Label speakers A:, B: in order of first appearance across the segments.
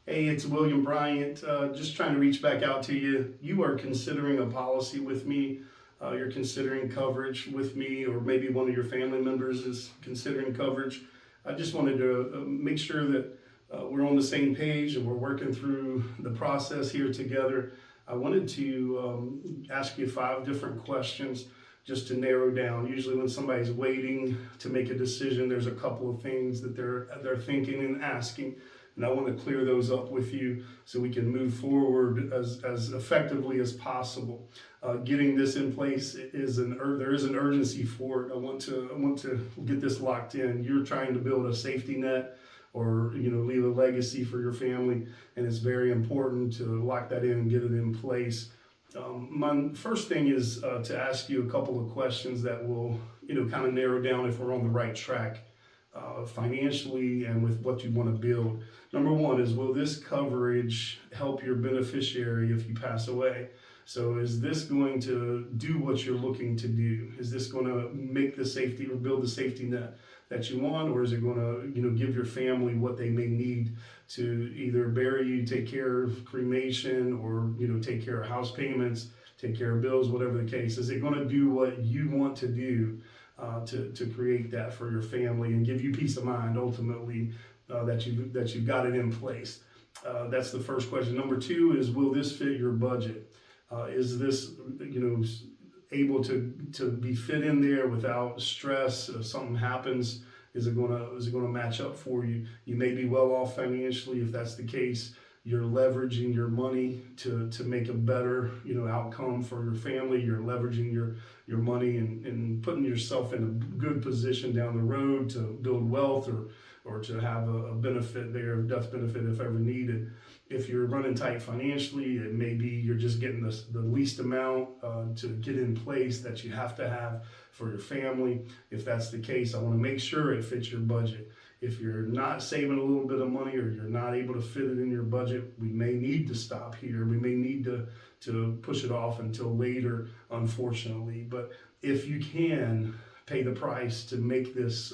A: Hey, it's William Bryant. Just trying to reach back out to you. You are considering a policy with me. You're considering coverage with me, or maybe one of your family members is considering coverage. I just wanted to make sure that we're on the same page and we're working through the process here together. I wanted to ask you 5 different questions just to narrow down. Usually, when somebody's waiting to make a decision, there's a couple of things that they're thinking and asking. And I want to clear those up with you so we can move forward as effectively as possible. Getting this in place there is an urgency for it. I want to get this locked in. You're trying to build a safety net, or leave a legacy for your family, and it's very important to lock that in and get it in place. My first thing is to ask you a couple of questions that will kind of narrow down if we're on the right track financially and with what you want to build. Number one is, will this coverage help your beneficiary if you pass away? So is this going to do what you're looking to do? Is this going to make the safety or build the safety net that you want, or is it going to give your family what they may need to either bury you, take care of cremation, or take care of house payments, take care of bills, whatever the case? Is it going to do what you want to do to create that for your family and give you peace of mind ultimately that you've got it in place? That's the first question. Number two is, will this fit your budget? Is this able to be fit in there without stress? If something happens, is it gonna match up for you? You may be well off financially. If that's the case, you're leveraging your money to make a better outcome for your family. You're leveraging your money and putting yourself in a good position down the road to build wealth, or to have a benefit there, a death benefit if ever needed. If you're running tight financially, it may be you're just getting the least amount to get in place that you have to have for your family. If that's the case, I want to make sure it fits your budget. If you're not saving a little bit of money, or you're not able to fit it in your budget, we may need to stop here. We may need to push it off until later, unfortunately. But if you can pay the price to make this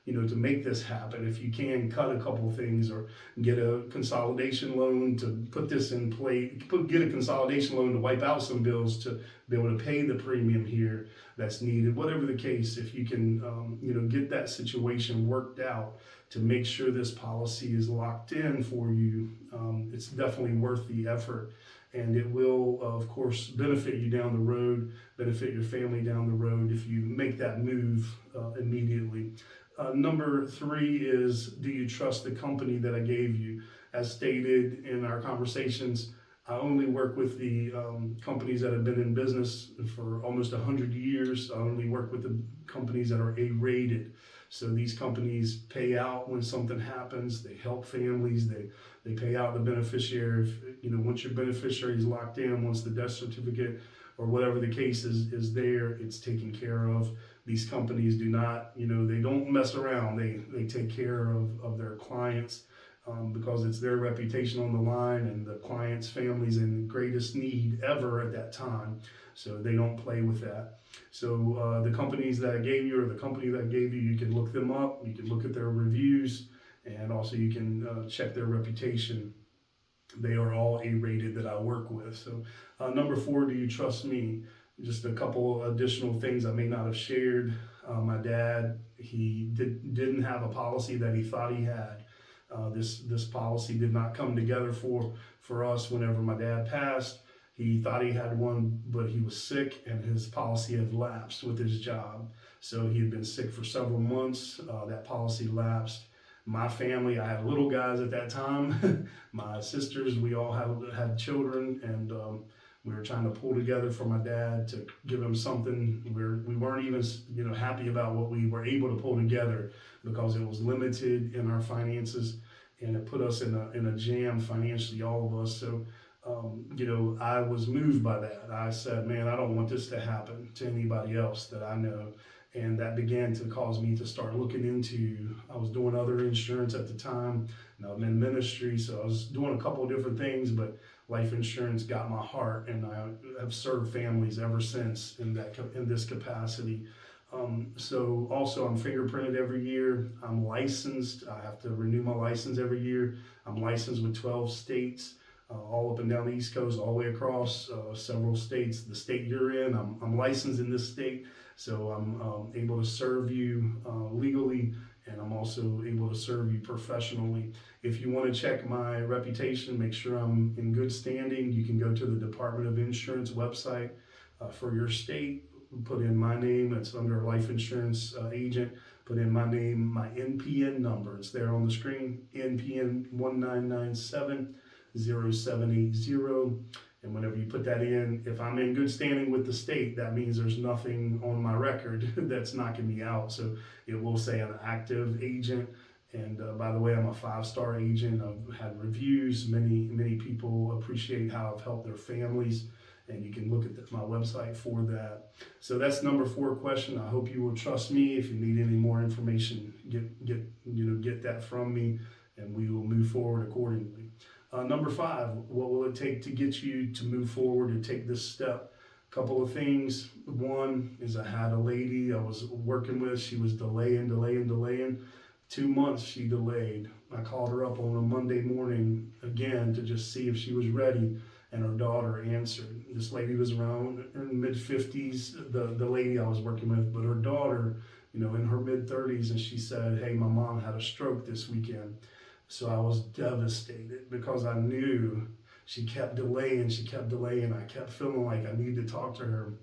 A: to make this happen, if you can cut a couple things or get a consolidation loan to put this in place, get a consolidation loan to wipe out some bills to be able to pay the premium here that's needed, whatever the case, if you can get that situation worked out to make sure this policy is locked in for you, it's definitely worth the effort. And it will, of course, benefit you down the road, benefit your family down the road if you make that move immediately. Number three is, do you trust the company that I gave you? As stated in our conversations, I only work with the companies that have been in business for almost 100 years. I only work with the companies that are A-rated. So these companies pay out when something happens. They help families. They pay out the beneficiary. Once your beneficiary is locked in, once the death certificate or whatever the case is there, it's taken care of. These companies do not, they don't mess around. They take care of their clients because it's their reputation on the line, and the client's family's in the greatest need ever at that time. So they don't play with that. So the companies that I gave you, or the company that I gave you, you can look them up. You can look at their reviews, and also you can check their reputation. They are all A-rated that I work with. So number four, do you trust me? Just a couple additional things I may not have shared. My dad, he didn't have a policy that he thought he had. This policy did not come together for us whenever my dad passed. He thought he had one, but he was sick and his policy had lapsed with his job. So he had been sick for several months. That policy lapsed. My family, I had little guys at that time. My sisters, we all had children, and we were trying to pull together for my dad to give him something where we weren't even happy about what we were able to pull together, because it was limited in our finances, and it put us in a jam financially, all of us. So I was moved by that. I said, man, I don't want this to happen to anybody else that I know. And that began to cause me to start looking into, I was doing other insurance at the time, and I'm in ministry, so I was doing a couple of different things, but life insurance got my heart, and I have served families ever since in this capacity. So also I'm fingerprinted every year. I'm licensed. I have to renew my license every year. I'm licensed with 12 states, all up and down the East Coast, all the way across several states. The state you're in, I'm licensed in this state, so I'm able to serve you legally, and I'm also able to serve you professionally. If you want to check my reputation, make sure I'm in good standing, you can go to the Department of Insurance website for your state. Put in my name, it's under life insurance agent. Put in my name, my NPN number, it's there on the screen, NPN 19970780. And whenever you put that in, if I'm in good standing with the state, that means there's nothing on my record that's knocking me out. So it will say I'm an active agent. And by the way, I'm a 5-star agent. I've had reviews. Many people appreciate how I've helped their families, and you can look at my website for that. So that's number 4 question. I hope you will trust me. If you need any more information, get that from me, and we will move forward accordingly. Number 5, what will it take to get you to move forward and take this step? A couple of things. One is I had a lady I was working with. She was delaying. 2 months she delayed. I called her up on a Monday morning again to just see if she was ready, and her daughter answered. This lady was around in mid-50s, the lady I was working with, but her daughter, in her mid-30s, and she said, "Hey, my mom had a stroke this weekend." So I was devastated because I knew she kept delaying. I kept feeling like I needed to talk to her,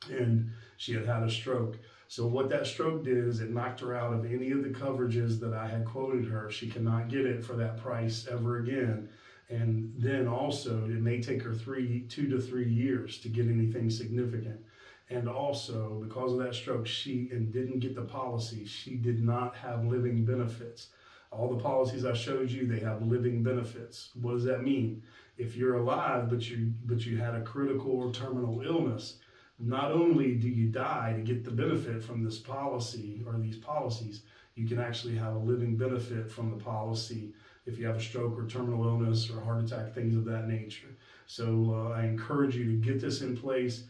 A: and she had a stroke. So what that stroke did is it knocked her out of any of the coverages that I had quoted her. She cannot get it for that price ever again. And then also it may take her 2 to 3 years to get anything significant. And also because of that stroke, she didn't get the policy. She did not have living benefits. All the policies I showed you, they have living benefits. What does that mean? If you're alive, but you had a critical or terminal illness, not only do you die to get the benefit from this policy or these policies, you can actually have a living benefit from the policy if you have a stroke or terminal illness or heart attack, things of that nature. So I encourage you to get this in place.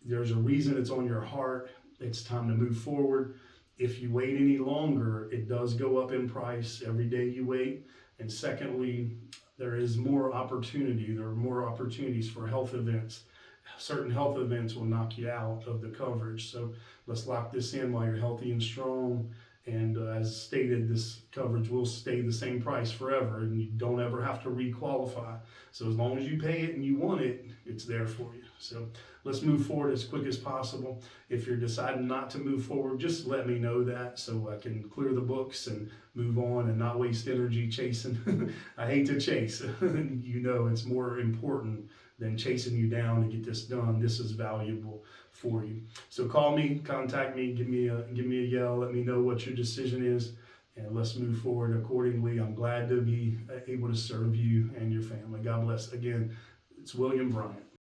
A: There's a reason it's on your heart. It's time to move forward. If you wait any longer, it does go up in price every day you wait. And secondly, there is more opportunity. There are more opportunities for health events. Certain health events will knock you out of the coverage. So let's lock this in while you're healthy and strong. And as stated, this coverage will stay the same price forever, and you don't ever have to re-qualify. So as long as you pay it and you want it, it's there for you. So let's move forward as quick as possible. If you're deciding not to move forward, just let me know that so I can clear the books and move on and not waste energy chasing. I hate to chase. It's more important than chasing you down to get this done. This is valuable for you. So call me, contact me, give me a yell, let me know what your decision is, and let's move forward accordingly. I'm glad to be able to serve you and your family. God bless. Again, it's William Bryant.